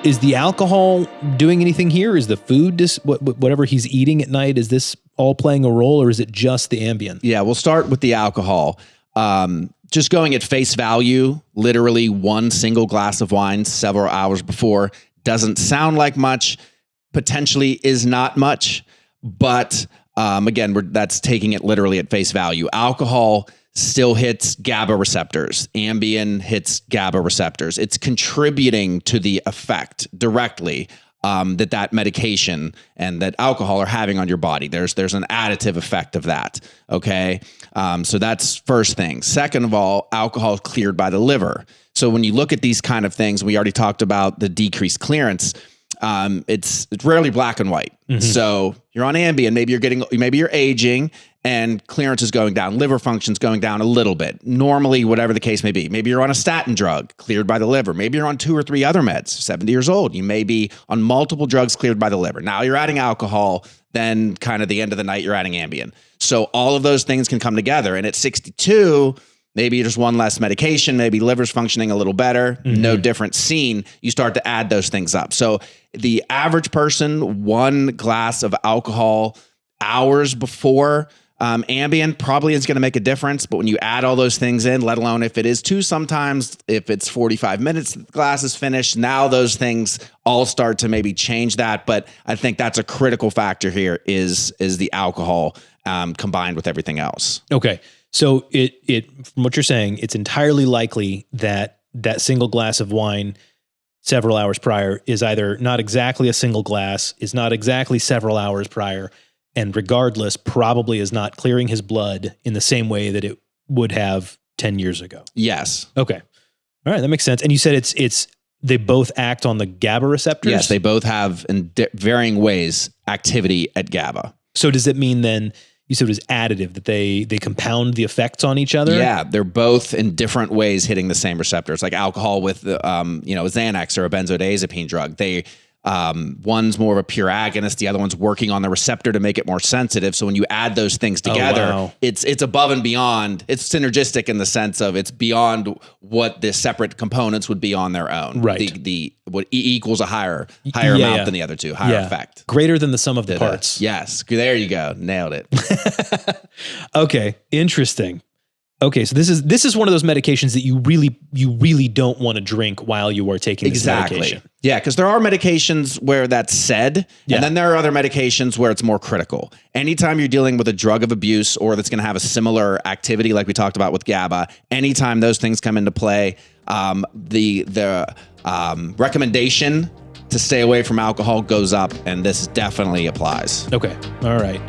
is the alcohol doing anything here? Is the food, whatever he's eating at night, is this all playing a role, or is it just the Ambien? Yeah, we'll start with the alcohol. Just going at face value, literally one single glass of wine several hours before doesn't sound like much, potentially is not much, but again, that's taking it literally at face value. Alcohol still hits GABA receptors. Ambien hits GABA receptors. It's contributing to the effect directly that medication and that alcohol are having on your body. There's an additive effect of that. Okay. So that's first thing. Second of all, alcohol is cleared by the liver. So when you look at these kind of things, we already talked about the decreased clearance. It's rarely black and white. Mm-hmm. So you're on Ambien, maybe you're aging and clearance is going down. Liver function's going down a little bit. Normally, whatever the case may be. Maybe you're on a statin drug cleared by the liver. Maybe you're on 2 or 3 other meds, 70 years old. You may be on multiple drugs cleared by the liver. Now you're adding alcohol, then kind of the end of the night, you're adding Ambien. So all of those things can come together. And at 62, maybe just one less medication, maybe liver's functioning a little better, no different scene. You start to add those things up. So the average person, 1 glass of alcohol hours before Ambien probably is going to make a difference. But when you add all those things in, let alone if it is 2, sometimes if it's 45 minutes, the glass is finished. Now those things all start to maybe change that. But I think that's a critical factor here is the alcohol combined with everything else. Okay. So it from what you're saying, it's entirely likely that that single glass of wine several hours prior is either not exactly a single glass, is not exactly several hours prior, and regardless, probably is not clearing his blood in the same way that it would have 10 years ago. Yes. Okay. All right. That makes sense. And you said they both act on the GABA receptors? Yes, they both have in varying ways activity at GABA. So does it mean then, you said it was additive, that they compound the effects on each other? Yeah, they're both in different ways hitting the same receptors, like alcohol with Xanax or a benzodiazepine drug. One's more of a pure agonist, the other one's working on the receptor to make it more sensitive. So when you add those things together, it's above and beyond. It's synergistic in the sense of it's beyond what the separate components would be on their own. Right. What E equals a higher amount than the other two, higher effect. Greater than the sum of the parts. Yes. There you go. Nailed it. Okay. Interesting. Okay, so this is one of those medications that you really don't want to drink while you are taking this medication. Yeah, because there are medications where that's said, and then there are other medications where it's more critical. Anytime you're dealing with a drug of abuse or that's going to have a similar activity like we talked about with GABA, anytime those things come into play, the recommendation to stay away from alcohol goes up, and this definitely applies. Okay, all right.